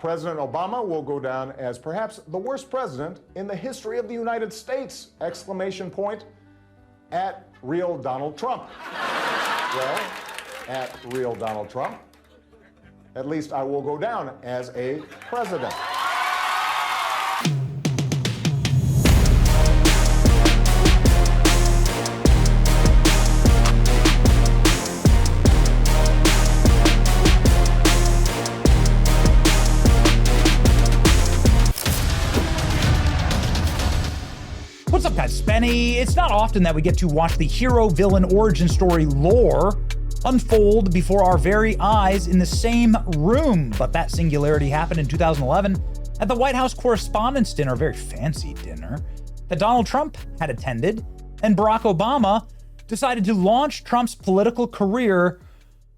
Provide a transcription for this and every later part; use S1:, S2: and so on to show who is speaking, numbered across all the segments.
S1: President Obama will go down as perhaps the worst president in the history of the United States! Exclamation point at real Donald Trump. Well, at real Donald Trump, at least I will go down as a president.
S2: What's up, guys? Spenny. It's not often that we get to watch the hero-villain origin story lore unfold before our very eyes in the same room, but that singularity happened in 2011 at the White House Correspondents' Dinner, a very fancy dinner, that Donald Trump had attended, and Barack Obama decided to launch Trump's political career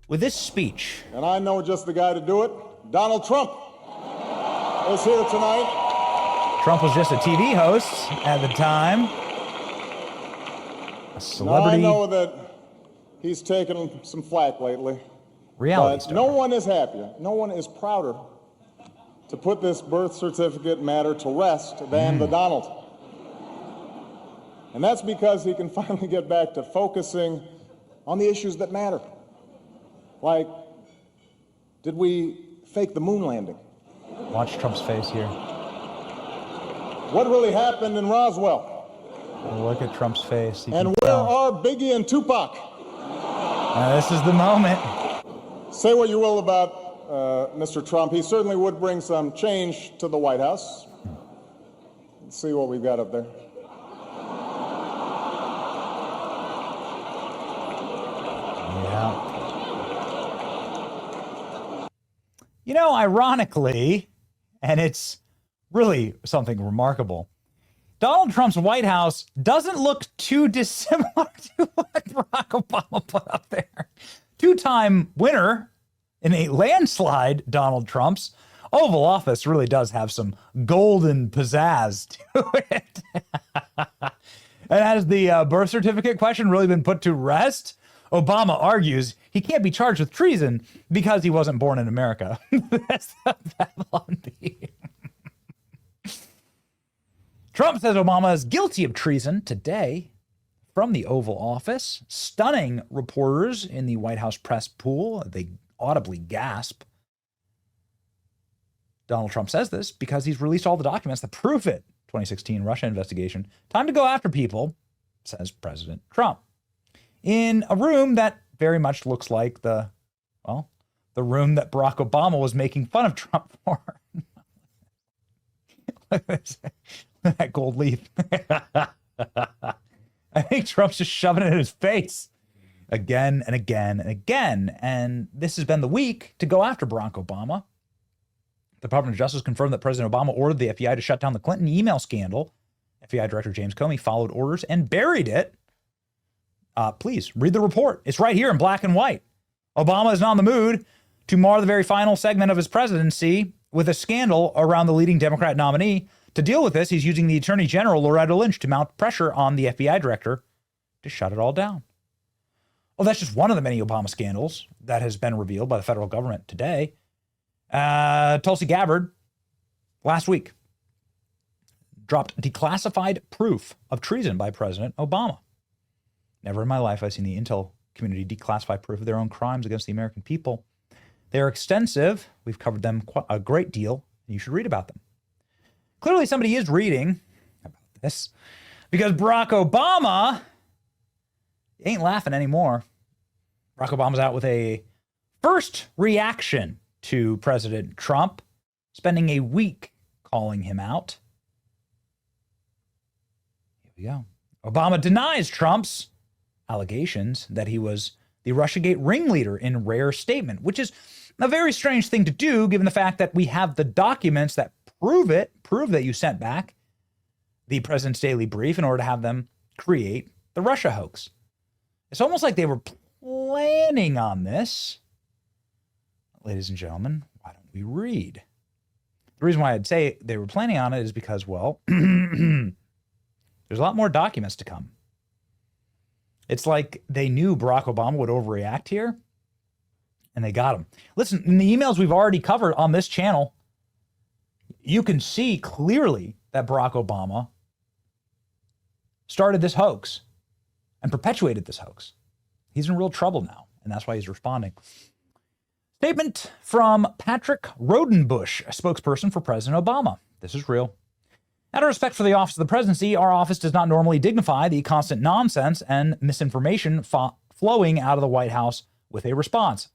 S2: with this speech.
S1: And I know just the guy to do it. Donald Trump is here tonight.
S2: Trump was just a TV host at the time. A celebrity.
S1: Now, I know that he's taken some flack lately.
S2: Reality
S1: but
S2: star.
S1: No one is happier, no one is prouder to put this birth certificate matter to rest than the Donald. And that's because he can finally get back to focusing on the issues that matter. Like, did we fake the moon landing?
S2: Watch Trump's face here.
S1: What really happened in Roswell?
S2: Look at Trump's face.
S1: And where are Biggie and Tupac?
S2: This is the moment.
S1: Say what you will about Mr. Trump. He certainly would bring some change to the White House. Let's see what we've got up there.
S2: Yeah. You know, ironically, and it's really something remarkable, Donald Trump's White House doesn't look too dissimilar to what Barack Obama put up there. Two-time winner in a landslide, Donald Trump's Oval Office really does have some golden pizzazz to it. And has the birth certificate question really been put to rest? Obama argues he can't be charged with treason because he wasn't born in America. That's the Babylon Bee. Trump says Obama is guilty of treason today from the Oval Office, stunning reporters in the White House press pool. They audibly gasp. Donald Trump says this because he's released all the documents that prove it. 2016 Russia investigation. Time to go after people, says President Trump. In a room that very much looks like the room that Barack Obama was making fun of Trump for. Look at this. That gold leaf. I think Trump's just shoving it in his face again and again and again. And this has been the week to go after Barack Obama. The Department of Justice confirmed that President Obama ordered the FBI to shut down the Clinton email scandal. FBI Director James Comey followed orders and buried it. Please read the report. It's right here in black and white. Obama is not in the mood to mar the very final segment of his presidency with a scandal around the leading Democrat nominee. To deal with this, he's using the Attorney General, Loretta Lynch, to mount pressure on the FBI director to shut it all down. Well, that's just one of the many Obama scandals that has been revealed by the federal government today. Tulsi Gabbard, last week, dropped declassified proof of treason by President Obama. Never in my life have I seen the intel community declassify proof of their own crimes against the American people. They are extensive. We've covered them a great deal. You should read about them. Clearly, somebody is reading about this because Barack Obama ain't laughing anymore. Barack Obama's out with a first reaction to President Trump, spending a week calling him out. Here we go. Obama denies Trump's allegations that he was the Russiagate ringleader in rare statement, which is a very strange thing to do given the fact that we have the documents that prove that you sent back the president's daily brief in order to have them create the Russia hoax. It's almost like they were planning on this. Ladies and gentlemen, why don't we read? The reason why I'd say they were planning on it is because, well, there's a lot more documents to come. It's like they knew Barack Obama would overreact here, and they got him. Listen, in the emails we've already covered on this channel, you can see clearly that Barack Obama started this hoax and perpetuated this hoax. He's in real trouble now, and that's why he's responding. Statement from Patrick Rodenbush, a spokesperson for President Obama. This is real. Out of respect for the office of the presidency, our office does not normally dignify the constant nonsense and misinformation flowing out of the White House with a response.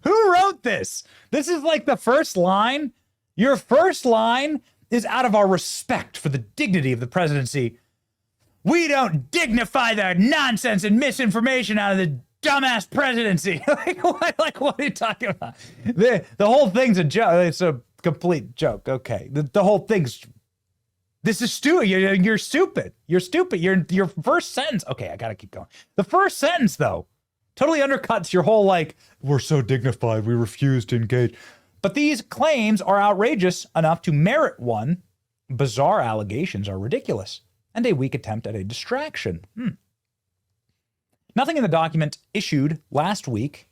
S2: Who wrote this? This is like the first line. Your first line is out of our respect for the dignity of the presidency. We don't dignify the nonsense and misinformation out of the dumbass presidency. Like, what are you talking about? The whole thing's a joke. It's a complete joke. Okay. The whole thing's, this is stupid. You're stupid. You're stupid. Your first sentence. Okay, I gotta keep going. The first sentence, though, totally undercuts your whole, like, we're so dignified, we refuse to engage. But these claims are outrageous enough to merit one. Bizarre allegations are ridiculous and a weak attempt at a distraction. Nothing in the document issued last week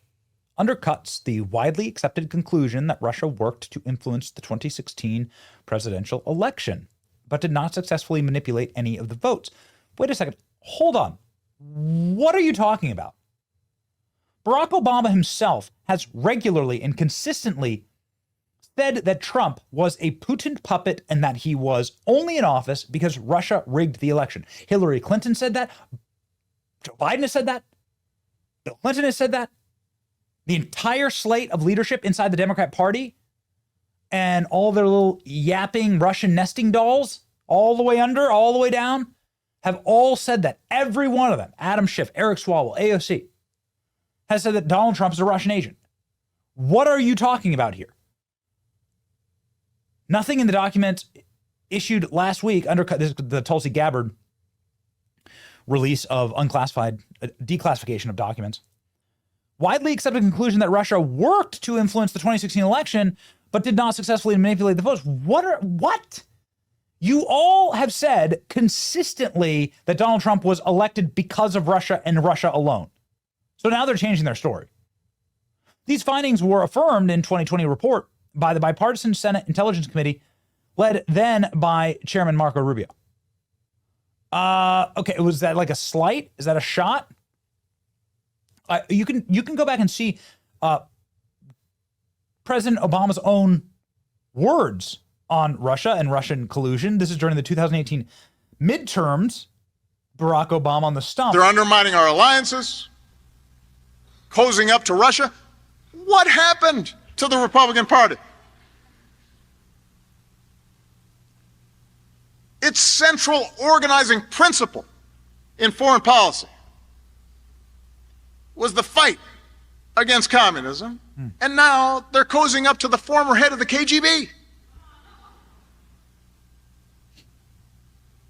S2: undercuts the widely accepted conclusion that Russia worked to influence the 2016 presidential election, but did not successfully manipulate any of the votes. Wait a second. Hold on. What are you talking about? Barack Obama himself has regularly and consistently said that Trump was a Putin puppet and that he was only in office because Russia rigged the election. Hillary Clinton said that. Joe Biden has said that. Bill Clinton has said that. The entire slate of leadership inside the Democrat Party and all their little yapping Russian nesting dolls, all the way under, all the way down, have all said that. Every one of them, Adam Schiff, Eric Swalwell, AOC, has said that Donald Trump is a Russian agent. What are you talking about here? Nothing in the document issued last week undercut this, the Tulsi Gabbard release of unclassified declassification of documents. Widely accepted conclusion that Russia worked to influence the 2016 election, but did not successfully manipulate the votes. What? You all have said consistently that Donald Trump was elected because of Russia and Russia alone. So now they're changing their story. These findings were affirmed in 2020 report by the bipartisan Senate Intelligence Committee, led then by Chairman Marco Rubio. Okay, was that like a slight? Is that a shot? You can go back and see President Obama's own words on Russia and Russian collusion. This is during the 2018 midterms. Barack Obama on the stump.
S3: They're undermining our alliances, cozying up to Russia. What happened to the Republican Party? Its central organizing principle in foreign policy was the fight against communism, and now they're cozying up to the former head of the KGB,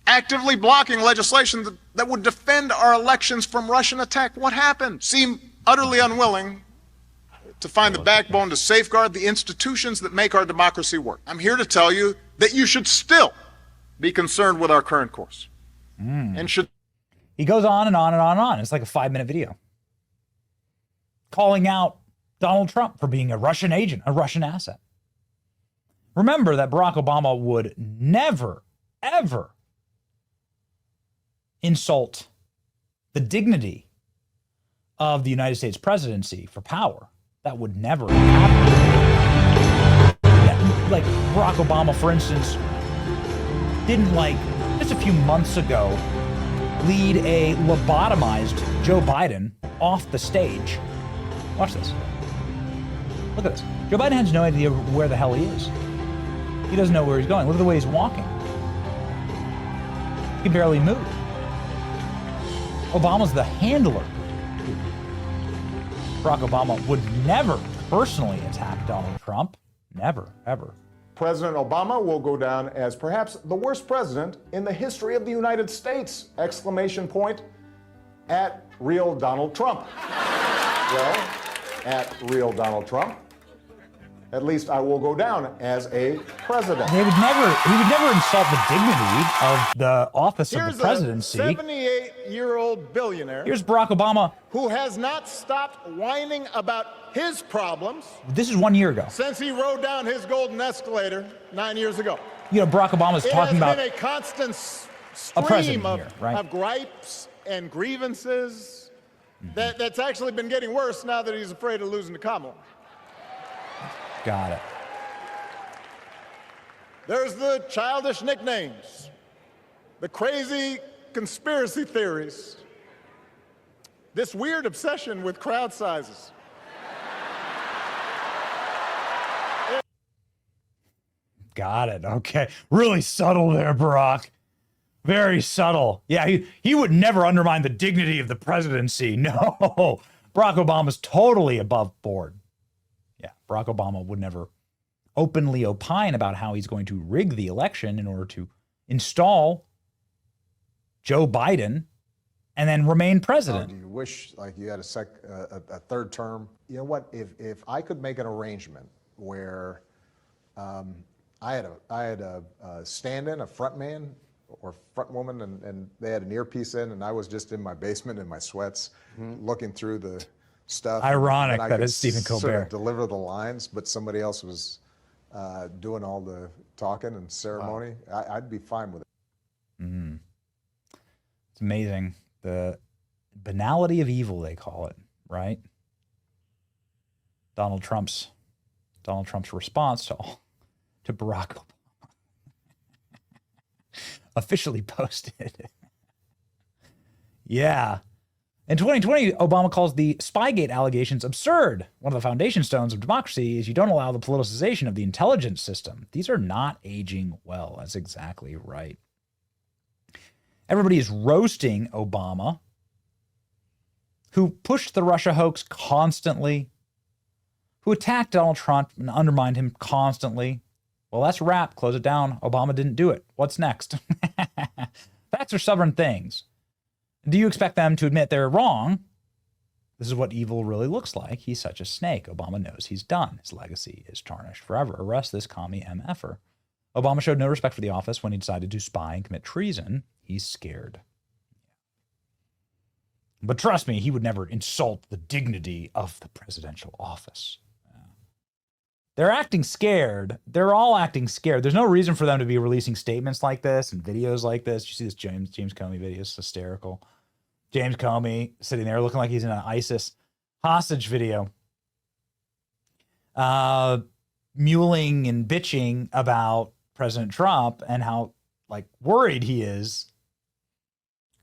S3: actively blocking legislation that would defend our elections from Russian attack. What happened? Seem utterly unwilling to find the backbone to safeguard the institutions that make our democracy work. I'm here to tell you that you should still be concerned with our current course. And should.
S2: He goes on and on and on and on. It's like a 5-minute video calling out Donald Trump for being a Russian agent, a Russian asset. Remember that Barack Obama would never, ever insult the dignity of the United States presidency for power. That would never happen. Yeah, like Barack Obama, for instance, didn't, like, just a few months ago, lead a lobotomized Joe Biden off the stage. Watch this. Look at this. Joe Biden has no idea where the hell he is. He doesn't know where he's going. Look at the way he's walking. He can barely move. Obama's the handler. Barack Obama would never personally attack Donald Trump. Never, ever.
S1: President Obama will go down as perhaps the worst president in the history of the United States! Exclamation point at real Donald Trump. Well, at real Donald Trump. at least I will go down as a president.
S2: He would never insult the dignity of the office of the presidency.
S1: Here's a 78-year-old billionaire.
S2: Here's Barack Obama,
S1: who has not stopped whining about his problems.
S2: This is 1 year ago.
S1: Since he rode down his golden escalator 9 years ago.
S2: You know, Barack Obama's talking about
S1: a constant
S2: stream
S1: of gripes and grievances that's actually been getting worse now that he's afraid of losing to Kamala.
S2: Got it.
S1: There's the childish nicknames, the crazy conspiracy theories, this weird obsession with crowd sizes.
S2: Got it. Okay. Really subtle there, Barack. Very subtle. Yeah, he would never undermine the dignity of the presidency. No. Barack Obama's totally above board. Yeah, Barack Obama would never openly opine about how he's going to rig the election in order to install Joe Biden and then remain president.
S1: Do you wish like you had a third term? You know what? If I could make an arrangement where I had a stand-in, a front man or front woman, and they had an earpiece in, and I was just in my basement in my sweats, looking through the stuff.
S2: Ironic
S1: and
S2: that it's Stephen Colbert.
S1: Sort of deliver the lines, but somebody else was doing all the talking and ceremony. Wow. I'd be fine with it.
S2: It's amazing. The banality of evil, they call it, right? Donald Trump's response to Barack Obama. Officially posted. Yeah. In 2020, Obama calls the Spygate allegations absurd. One of the foundation stones of democracy is you don't allow the politicization of the intelligence system. These are not aging well. That's exactly right. Everybody is roasting Obama, who pushed the Russia hoax constantly, who attacked Donald Trump and undermined him constantly. Well, that's a wrap. Close it down. Obama didn't do it. What's next? Facts are stubborn things. Do you expect them to admit they're wrong? This is what evil really looks like. He's such a snake. Obama knows he's done. His legacy is tarnished forever. Arrest this commie MFer. Obama showed no respect for the office when he decided to spy and commit treason. He's scared. But trust me, he would never insult the dignity of the presidential office. They're acting scared. They're all acting scared. There's no reason for them to be releasing statements like this and videos like this. You see this James Comey video? It's hysterical. James Comey sitting there looking like he's in an ISIS hostage video. Mewling and bitching about President Trump and how like worried he is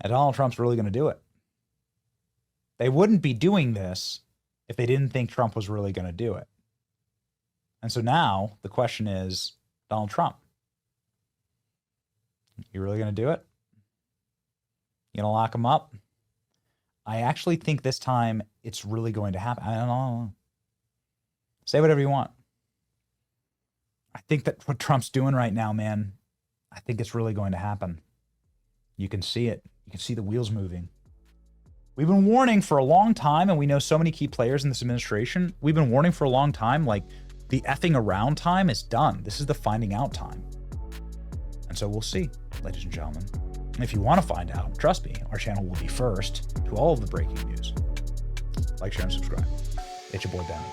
S2: that Donald Trump's really going to do it. They wouldn't be doing this if they didn't think Trump was really going to do it. And so now the question is, Donald Trump, you really going to do it? You going to lock him up? I actually think this time it's really going to happen. I don't know. Say whatever you want. I think that what Trump's doing right now, man, I think it's really going to happen. You can see it. You can see the wheels moving. We've been warning for a long time, and we know so many key players in this administration. We've been warning for a long time, like, the effing around time is done. This is the finding out time. And so we'll see, ladies and gentlemen. And if you want to find out, trust me, our channel will be first to all of the breaking news. Like, share, and subscribe. It's your boy, Benny.